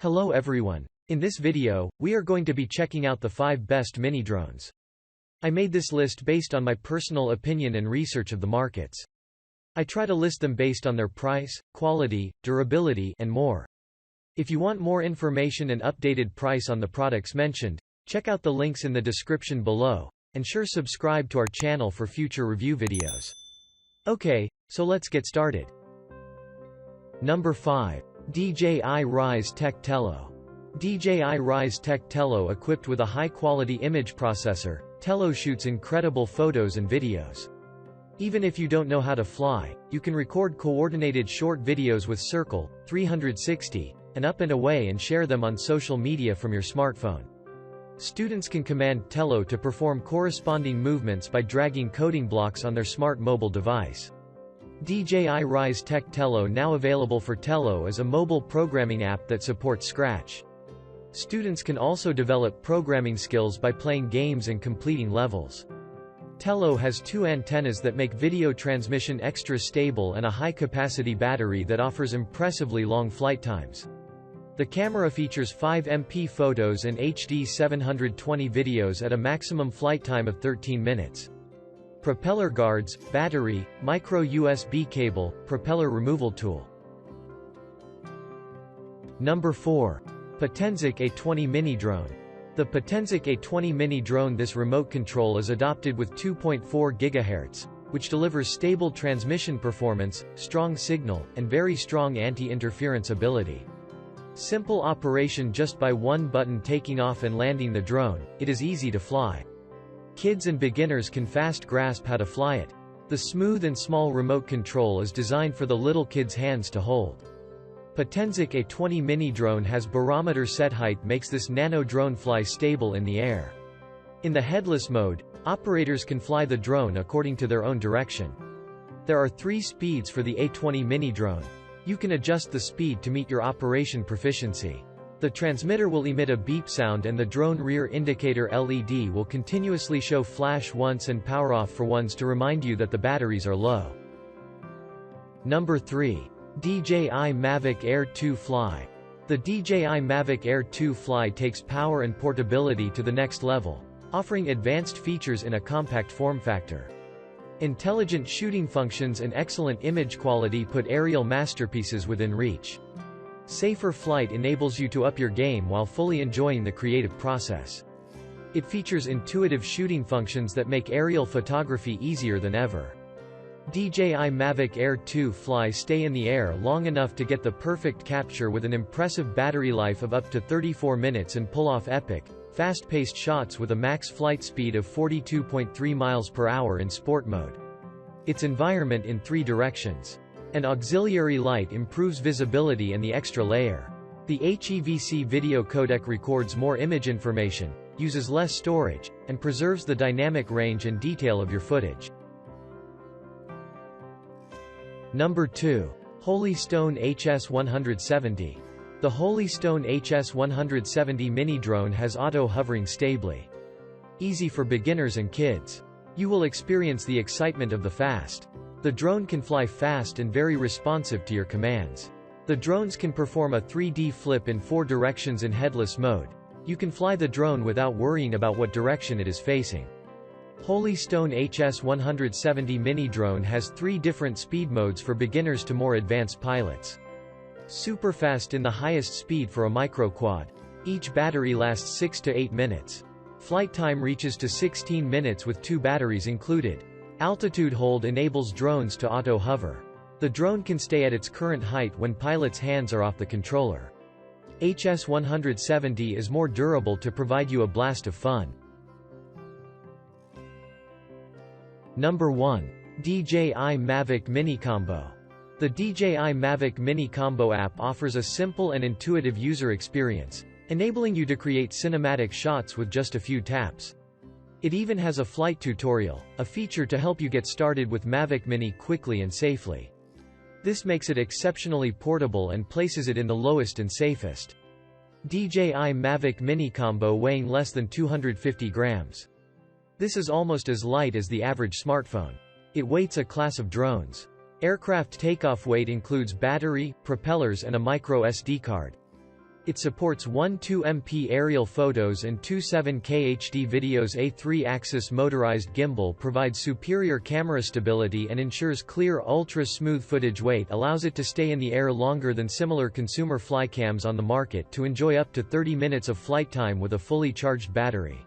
Hello everyone. In this video, we are going to be checking out the 5 best mini drones. I made this list based on my personal opinion and research of the markets. I try to list them based on their price, quality, durability, and more. If you want more information and updated price on the products mentioned, check out the links in the description below, and sure subscribe to our channel for future review videos. Okay, so let's get started. Number 5. DJI Ryze Tech Tello. DJI Ryze Tech Tello. Equipped with a high-quality image processor, Tello shoots incredible photos and videos. Even if you don't know how to fly, you can record coordinated short videos with Circle, 360, and up and away and share them on social media from your smartphone. Students can command Tello to perform corresponding movements by dragging coding blocks on their smart mobile device. DJI Ryze Tech Tello. Now available for Tello as a mobile programming app that supports Scratch. Students can also develop programming skills by playing games and completing levels. Tello has 2 antennas that make video transmission extra stable and a high-capacity battery that offers impressively long flight times. The camera features 5 MP photos and HD 720 videos at a maximum flight time of 13 minutes. Propeller guards, battery, micro USB cable, propeller removal tool. Number 4. Potensic A20 Mini Drone. The Potensic A20 Mini Drone. This remote control is adopted with 2.4 GHz, which delivers stable transmission performance, strong signal, and very strong anti-interference ability. Simple operation just by one button taking off and landing the drone. It is easy to fly. Kids and beginners can fast grasp how to fly it. The smooth and small remote control is designed for the little kids' hands to hold. Potensic A20 Mini Drone has barometer set height, makes this nano drone fly stable in the air. In the headless mode, operators can fly the drone according to their own direction. There are 3 speeds for the A20 Mini Drone. You can adjust the speed to meet your operation proficiency. The transmitter will emit a beep sound and the drone rear indicator LED will continuously show flash once and power off for once to remind you that the batteries are low. Number 3. DJI Mavic Air 2 Fly. The DJI Mavic Air 2 Fly takes power and portability to the next level, offering advanced features in a compact form factor. Intelligent shooting functions and excellent image quality put aerial masterpieces within reach. Safer flight enables you to up your game while fully enjoying the creative process. It features intuitive shooting functions that make aerial photography easier than ever. DJI Mavic Air 2 Fly. Stay in the air long enough to get the perfect capture with an impressive battery life of up to 34 minutes and pull off epic, fast-paced shots with a max flight speed of 42.3 miles per hour in sport mode. Its environment in 3 directions. An auxiliary light improves visibility and the extra layer. The HEVC video codec records more image information, uses less storage, and preserves the dynamic range and detail of your footage. Number 2. Holy Stone HS170. The Holy Stone HS170 Mini Drone has auto-hovering stably. Easy for beginners and kids. You will experience the excitement of the fast. The drone can fly fast and very responsive to your commands. The drones can perform a 3D flip in 4 directions in headless mode. You can fly the drone without worrying about what direction it is facing. Holy Stone HS170 Mini Drone has 3 different speed modes for beginners to more advanced pilots. Superfast in the highest speed for a micro-quad. Each battery lasts 6 to 8 minutes. Flight time reaches to 16 minutes with 2 batteries included. Altitude hold enables drones to auto-hover. The drone can stay at its current height when pilot's hands are off the controller. HS170 is more durable to provide you a blast of fun. Number 1. DJI Mavic Mini Combo. The DJI Mavic Mini Combo app offers a simple and intuitive user experience, enabling you to create cinematic shots with just a few taps. It even has a flight tutorial, a feature to help you get started with Mavic Mini quickly and safely. This makes it exceptionally portable and places it in the lowest and safest. DJI Mavic Mini Combo weighing less than 250 grams. This is almost as light as the average smartphone. It weights a class of drones. Aircraft takeoff weight includes battery, propellers and a micro SD card. It supports 12MP aerial photos and 27K HD videos. A 3-axis motorized gimbal provides superior camera stability and ensures clear ultra-smooth footage. Weight allows it to stay in the air longer than similar consumer flycams on the market to enjoy up to 30 minutes of flight time with a fully charged battery.